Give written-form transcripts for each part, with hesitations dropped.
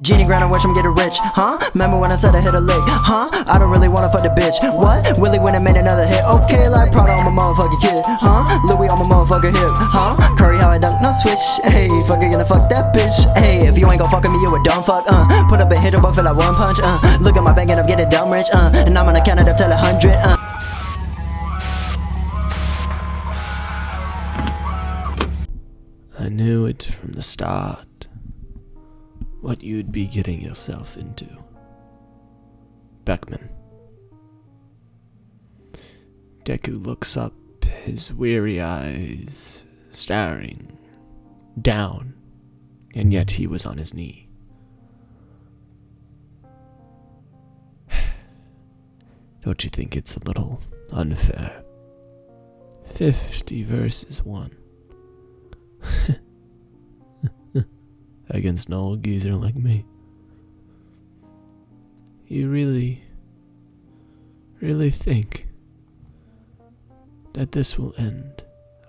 Genie grind and watch him get rich, huh? Remember when I said I hit a lick, huh? I don't really wanna fuck the bitch, what? Willie went and made another hit, okay, like Prada on my motherfucking kid, huh? Louis on my motherfucking hip, huh? Curry how I dunk, no switch, hey, fucking gonna fuck that bitch, hey, if you ain't gon' fuck with me, you a dumb fuck, put up a hit but feel like one punch, look at my bank and I'm getting dumb rich, and I'm gonna count it up till 100, I knew it from the start, what you'd be getting yourself into. Beckman. Deku looks up, his weary eyes staring down, and yet he was on his knee. Don't you think it's a little unfair? 50 versus 1. Against an old geezer like me. You really think that this will end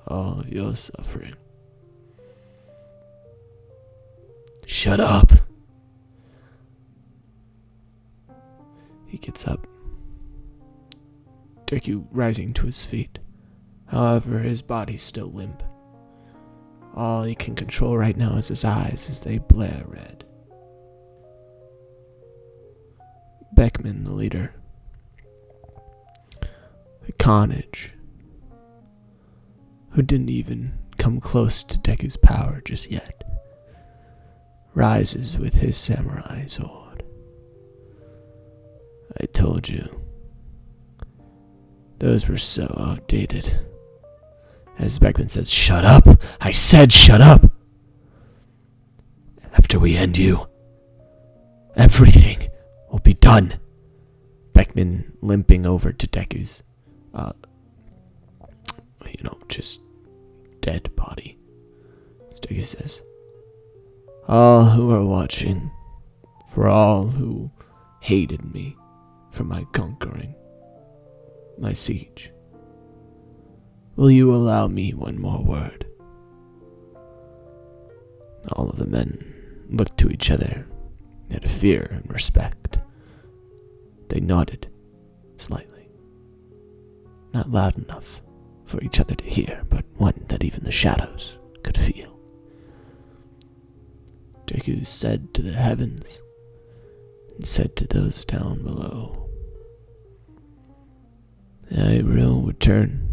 all of your suffering? Shut up! He gets up, Deku rising to his feet. However, his body's still limp. All he can control right now is his eyes as they blare red. Beckman, the leader, the carnage, who didn't even come close to Deku's power just yet, rises with his samurai sword. I told you, those were so outdated. As Beckman says, shut up! I said shut up! After we end you, everything will be done. Beckman limping over to Deku's, just dead body. Deku says, all who are watching, for all who hated me for my conquering, my siege, will you allow me one more word? All of the men looked to each other out of fear and respect. They nodded slightly. Not loud enough for each other to hear, but one that even the shadows could feel. Deku said to the heavens and said to those down below, I will return.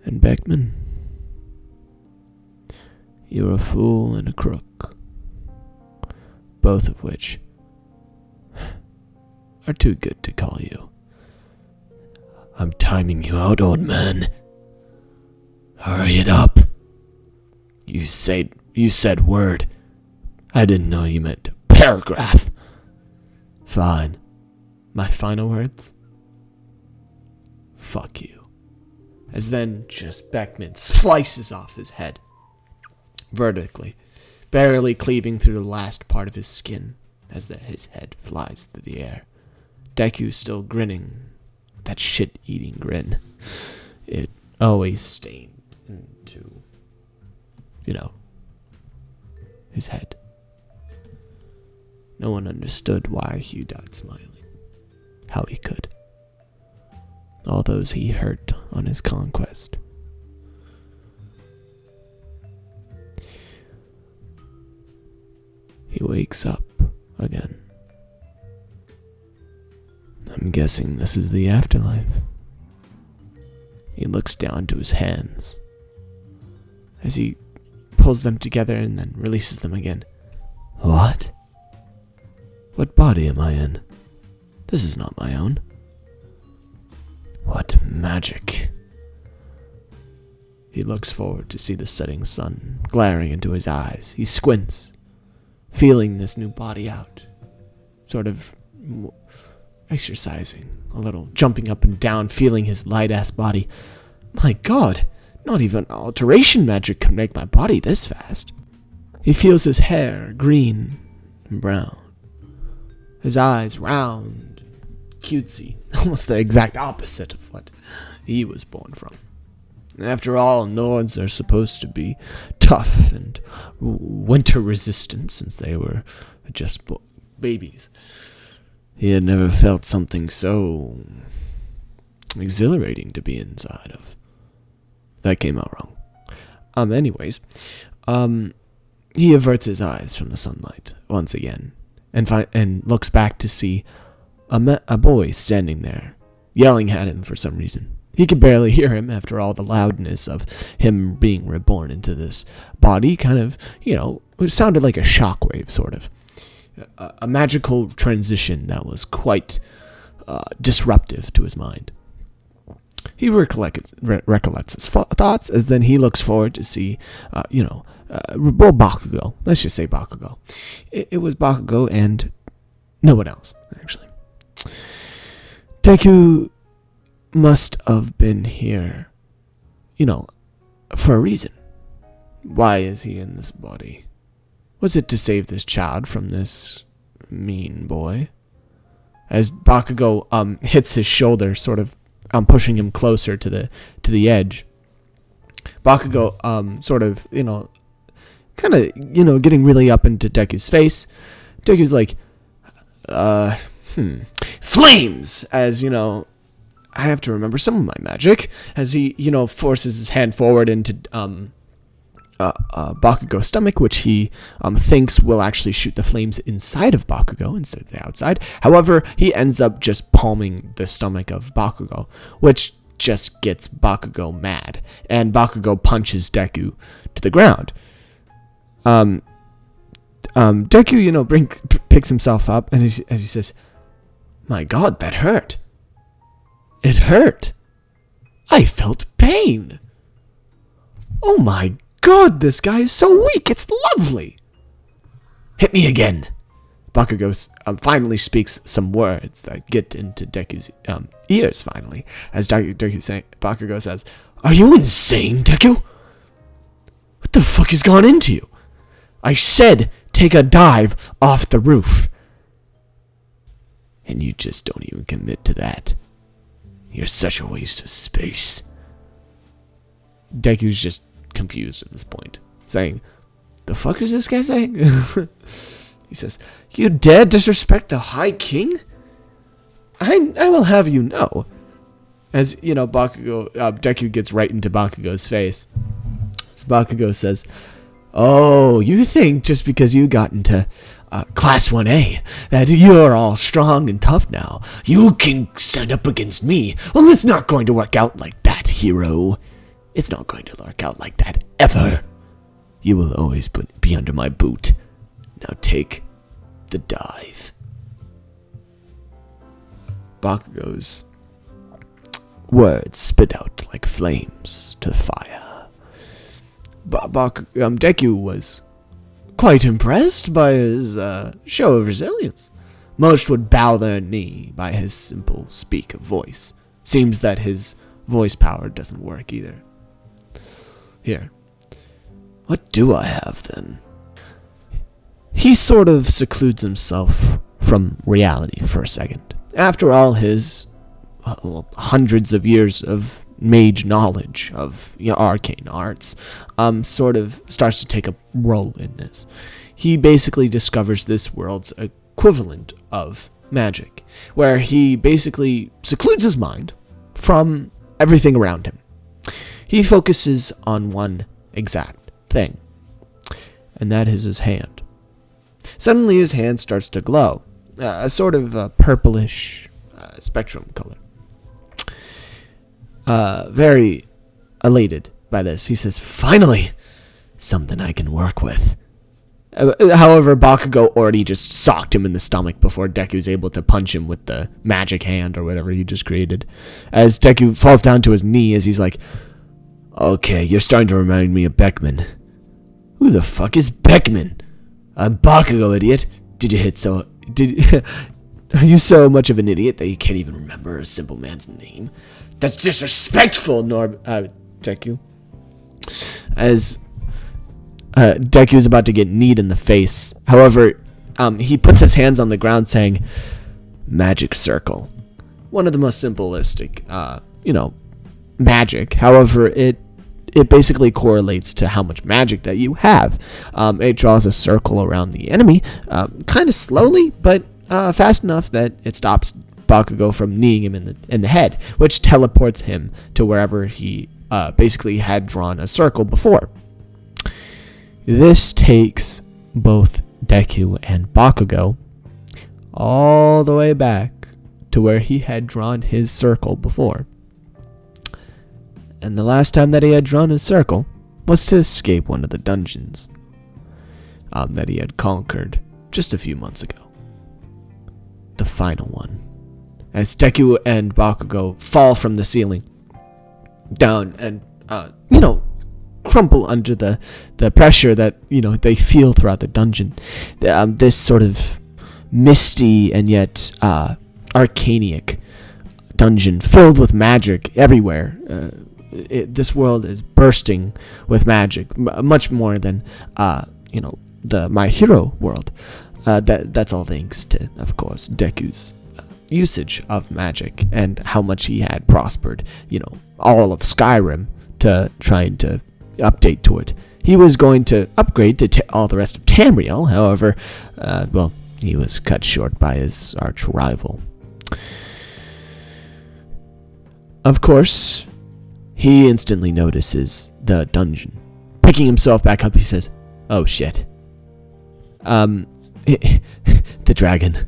And Beckman, you're a fool and a crook, both of which are too good to call you. I'm timing you out, old man. Hurry it up. You said word. I didn't know you meant paragraph. Fine. My final words? Fuck you. As then just Beckman slices off his head, vertically, barely cleaving through the last part of his skin as his head flies through the air. Deku still grinning, that shit-eating grin. It always stained into, his head. No one understood why he died smiling, how he could. All those he hurt on his conquest. He wakes up again. I'm guessing this is the afterlife. He looks down to his hands as he pulls them together and then releases them again. What? What body am I in? This is not my own. What magic. He looks forward to see the setting sun glaring into his eyes. He squints, feeling this new body out, sort of exercising a little, jumping up and down, feeling his light-ass body. My God, not even alteration magic can make my body this fast. He feels his hair green and brown, his eyes round, cutesy, almost the exact opposite of what he was born from. After all, Nords are supposed to be tough and winter resistant since they were just babies. He had never felt something so exhilarating to be inside of. That came out wrong. Anyways, he averts his eyes from the sunlight once again and looks back to see a boy standing there, yelling at him for some reason. He could barely hear him after all the loudness of him being reborn into this body. Kind of, it sounded like a shockwave, sort of. A magical transition that was quite disruptive to his mind. He recollects his thoughts as then he looks forward to see, Bakugo. Let's just say Bakugo. It was Bakugo and no one else, actually. Deku must have been here, for a reason. Why is he in this body? Was it to save this child from this mean boy? As Bakugo hits his shoulder, sort of pushing him closer to the edge. Bakugo sort of, kind of, getting really up into Deku's face. Deku's like, flames! As, I have to remember some of my magic. As he, forces his hand forward into Bakugo's stomach, which he thinks will actually shoot the flames inside of Bakugo instead of the outside. However, he ends up just palming the stomach of Bakugo, which just gets Bakugo mad. And Bakugo punches Deku to the ground. Deku, picks himself up, and as he says, "My God, that hurt. It hurt. I felt pain. Oh my God, this guy is so weak. It's lovely. Hit me again." Bakugo finally speaks some words that get into Deku's ears, finally. As Bakugo says, "Are you insane, Deku? What the fuck has gone into you? I said take a dive off the roof. And you just don't even commit to that. You're such a waste of space." Deku's just confused at this point, saying, "The fuck is this guy saying?" He says, "You dare disrespect the High King? I will have you know." As, Deku gets right into Bakugo's face. As Bakugo says, "Oh, you think just because you got into Class 1A that you're all strong and tough now. You can stand up against me. Well, it's not going to work out like that, hero. It's not going to work out like that, ever. You will always be under my boot. Now take the dive." Bakugo's words spit out like flames to fire. Deku was quite impressed by his show of resilience. Most would bow their knee by his simple speak of voice. Seems that his voice power doesn't work either. Here. What do I have, then? He sort of secludes himself from reality for a second. After all his hundreds of years of mage knowledge of arcane arts, sort of starts to take a role in this. He basically discovers this world's equivalent of magic, where he basically secludes his mind from everything around him. He focuses on one exact thing, and that is his hand. Suddenly his hand starts to glow, a sort of purplish spectrum color. Very elated by this, he says, "Finally, something I can work with." However, Bakugo already just socked him in the stomach before Deku's able to punch him with the magic hand or whatever he just created. As Deku falls down to his knee as he's like, "Okay, you're starting to remind me of Beckman." "Who the fuck is Beckman?" "I'm Bakugo, idiot. Are you so much of an idiot that you can't even remember a simple man's name?" "That's disrespectful, Deku." As Deku is about to get kneed in the face. However, he puts his hands on the ground saying, "Magic circle." One of the most simplistic, magic. However, it it basically correlates to how much magic that you have. It draws a circle around the enemy, kind of slowly, but fast enough that it stops Bakugo from kneeing him in the head, which teleports him to wherever he basically had drawn a circle before. This takes both Deku and Bakugo all the way back to where he had drawn his circle before. And the last time that he had drawn his circle was to escape one of the dungeons that he had conquered just a few months ago. The final one. As Deku and Bakugo fall from the ceiling down and, crumple under the pressure that, they feel throughout the dungeon. This sort of misty and yet arcanic dungeon filled with magic everywhere. This world is bursting with magic, much more than, the My Hero world. That's all thanks to, of course, Deku's usage of magic and how much he had prospered, all of Skyrim to trying to update to it. He was going to upgrade to all the rest of Tamriel, however, he was cut short by his arch rival. Of course, he instantly notices the dungeon. Picking himself back up, he says, "Oh shit. The dragon."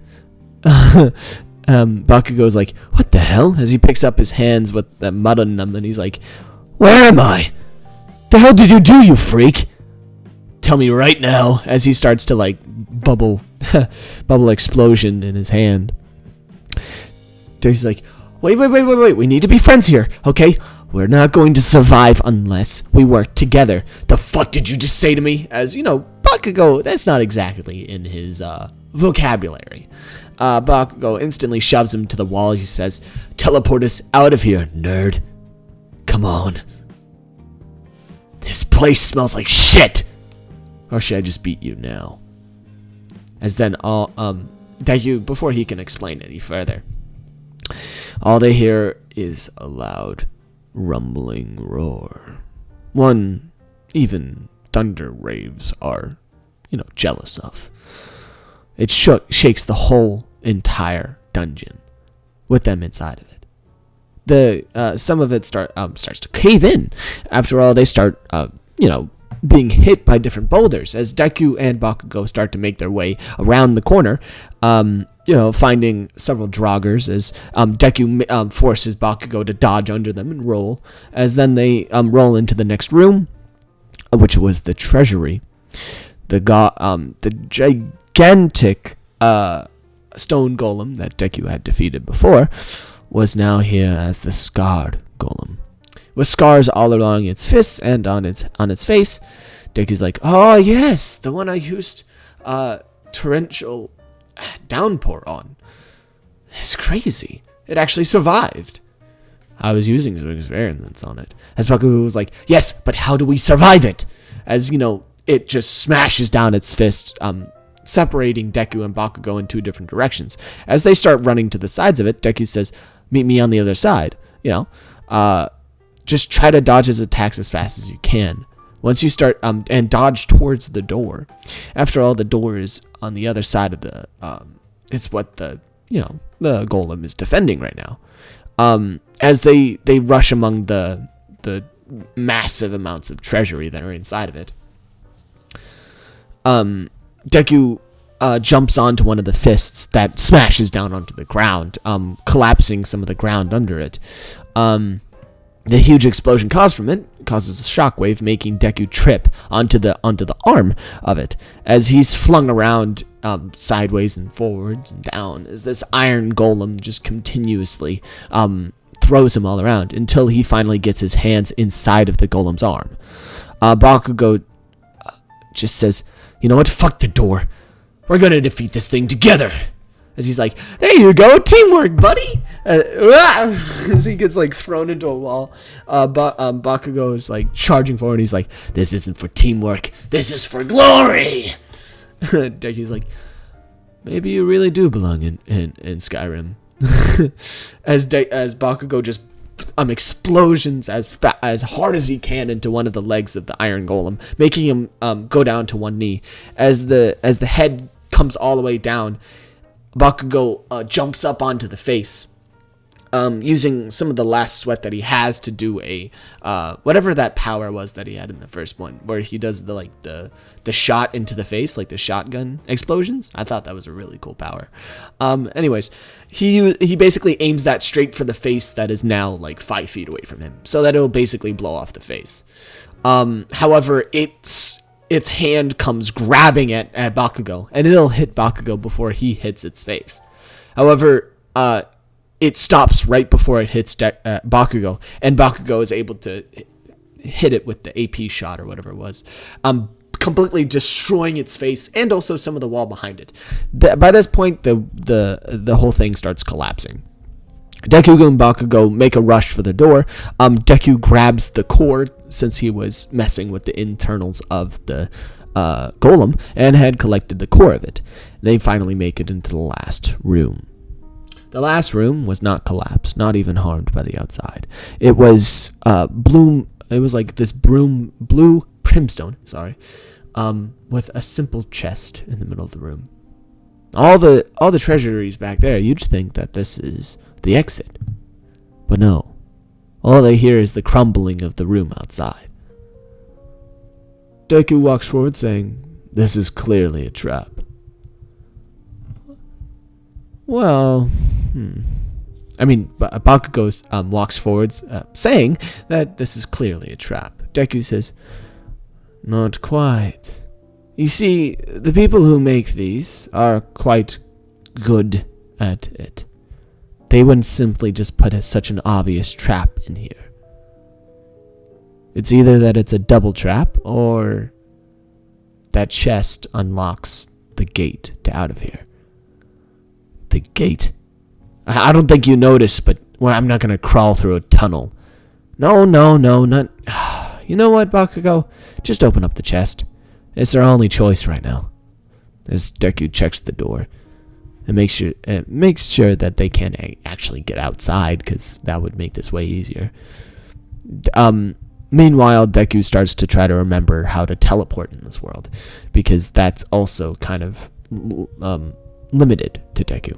Bakugo's like, "What the hell?" As he picks up his hands with the mud on them, and he's like, "Where am I? The hell did you do, you freak? Tell me right now." As he starts to bubble explosion in his hand. He's like, wait, we need to be friends here, okay? We're not going to survive unless we work together. The fuck did you just say to me? As, Bakugo, that's not exactly in his vocabulary. Bakugo instantly shoves him to the wall. He says, "Teleport us out of here, nerd. Come on. This place smells like shit. Or should I just beat you now?" As then Deku, before he can explain any further, all they hear is a loud rumbling roar. One even thunder raves are, jealous of. It shakes the whole entire dungeon with them inside of it. Some of it starts to cave in. After all, they start, being hit by different boulders as Deku and Bakugo start to make their way around the corner. Finding several draugrs as Deku forces Bakugo to dodge under them and roll. As then they roll into the next room, which was the treasury. The gigantic stone golem that Deku had defeated before was now here as the scarred golem, with scars all along its fists and on its face. Deku's like, "Oh yes, the one I used torrential downpour on. It's crazy. It actually survived. I was using some experiments on it." As Bakugo was like, "Yes, but how do we survive it?" As it just smashes down its fist, separating Deku and Bakugo in two different directions. As they start running to the sides of it, Deku says, "Meet me on the other side." Just try to dodge his attacks as fast as you can. Once you start and dodge towards the door. After all, the door is on the other side of the it's what the golem is defending right now. As they rush among the massive amounts of treasury that are inside of it. Deku jumps onto one of the fists that smashes down onto the ground, collapsing some of the ground under it. The huge explosion caused from it causes a shockwave, making Deku trip onto the arm of it as he's flung around sideways and forwards and down as this iron golem just continuously throws him all around until he finally gets his hands inside of the golem's arm. Bakugo just says, "You know what? Fuck the door. We're gonna defeat this thing together." As he's like, "There you go, teamwork, buddy." As he gets thrown into a wall, Bakugo is charging forward. He's like, "This isn't for teamwork. This is for glory." Deku's like, "Maybe you really do belong in Skyrim." As Bakugo just explosions as hard as he can into one of the legs of the iron golem, making him go down to one knee. As the head comes all the way down, Bakugo jumps up onto the face, using some of the last sweat that he has to do a whatever that power was that he had in the first one, where he does the shot into the face, like the shotgun explosions. I thought that was a really cool power. Anyways, he basically aims that straight for the face that is now like 5 feet away from him, so that it'll basically blow off the face. However, its hand comes grabbing at Bakugo, and it'll hit Bakugo before he hits its face. However, it stops right before it hits Bakugo, and Bakugo is able to hit it with the AP shot or whatever it was, completely destroying its face and also some of the wall behind it. By this point, the whole thing starts collapsing. Deku and Bakugo make a rush for the door. Deku grabs the core, since he was messing with the internals of the golem and had collected the core of it. They finally make it into the last room. The last room was not collapsed, not even harmed by the outside. It was It was like this blue brimstone. With a simple chest in the middle of the room. All the treasuries back there. You'd think that this is the exit, but no. All they hear is the crumbling of the room outside. Deku walks forward, saying, "This is clearly a trap." Well, Bakugo walks forwards, saying that this is clearly a trap. Deku says, "Not quite. You see, the people who make these are quite good at it. They wouldn't simply just put such an obvious trap in here. It's either that it's a double trap, or that chest unlocks the gate to out of here." The gate? I don't think you noticed, but I'm not going to crawl through a tunnel. No, not... You know what, Bakugo? Just open up the chest. It's our only choice right now. As Deku checks the door and makes sure that they can't actually get outside, because that would make this way easier. Meanwhile, Deku starts to try to remember how to teleport in this world, because that's also kind of limited to Deku.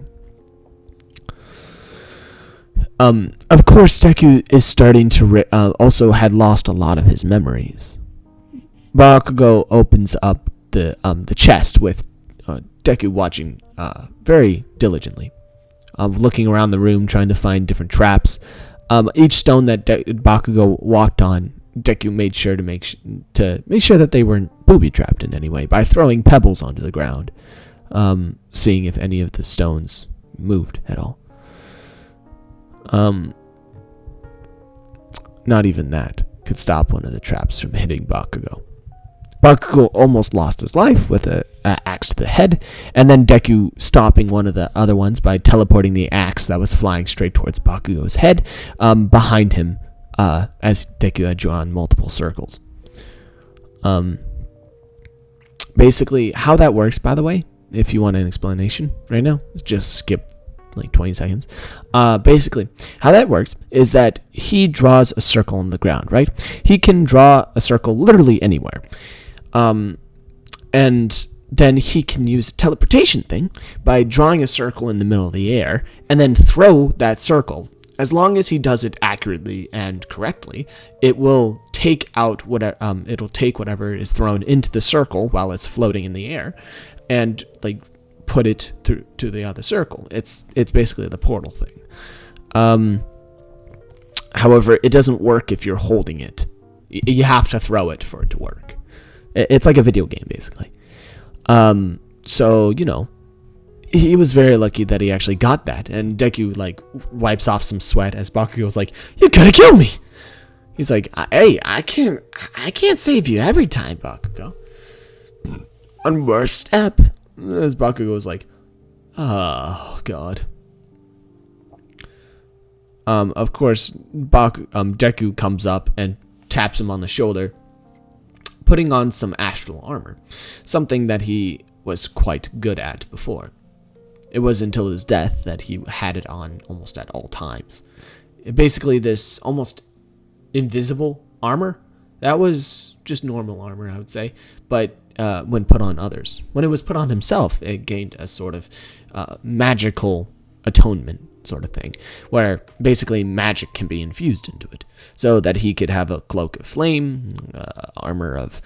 Of course, Deku is starting to also had lost a lot of his memories. Bakugo opens up the chest, with Deku watching very diligently, looking around the room, trying to find different traps. Each stone that Bakugo walked on, Deku made sure to make sure that they weren't booby trapped in any way by throwing pebbles onto the ground, seeing if any of the stones moved at all. Not even that could stop one of the traps from hitting Bakugo. Bakugo almost lost his life with an axe to the head, and then Deku stopping one of the other ones by teleporting the axe that was flying straight towards Bakugo's head behind him, as Deku had drawn multiple circles. Basically, how that works, by the way, if you want an explanation right now, just skip like 20 seconds. Basically, how that works is that he draws a circle on the ground, right? He can draw a circle literally anywhere. And then he can use a teleportation thing by drawing a circle in the middle of the air and then throw that circle. As long as he does it accurately and correctly, it will take out whatever is thrown into the circle while it's floating in the air, and like put it through to the other circle. It's basically the portal thing. However, it doesn't work if you're holding it. You have to throw it for it to work. It's like a video game, basically. So, he was very lucky that he actually got that. And Deku, wipes off some sweat as Bakugo's like, "You're gonna kill me!" He's like, "Hey, I can't save you every time, Bakugo. One more step." As Bakugo's like, "Oh, God." Of course, Deku comes up and taps him on the shoulder, putting on some astral armor, something that he was quite good at before. It was until his death that he had it on almost at all times. basically this almost invisible armor. That was just normal armor, I would say, but when put on others. When it was put on himself, it gained a sort of magical atonement sort of thing, where basically magic can be infused into it, so that he could have a cloak of flame, armor of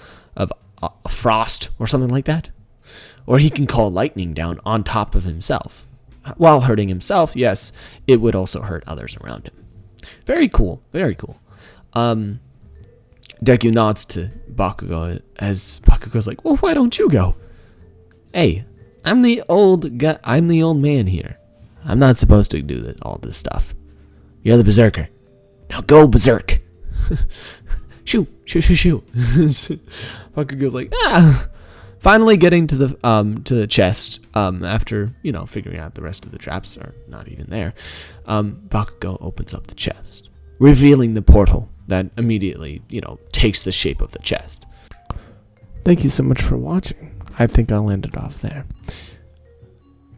frost, or something like that. Or he can call lightning down on top of himself. While hurting himself, yes, it would also hurt others around him. Very cool, very cool. Deku nods to Bakugo as Bakugo's like, well, why don't you go? Hey, I'm the old man here. I'm not supposed to do all this stuff. You're the berserker. Now go berserk. Shoo. Bakugo's like, Finally getting to the chest, after, figuring out the rest of the traps are not even there, Bakugo opens up the chest, revealing the portal that immediately, takes the shape of the chest. Thank you so much for watching. I think I'll end it off there.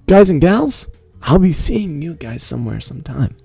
Guys and gals, I'll be seeing you guys somewhere sometime.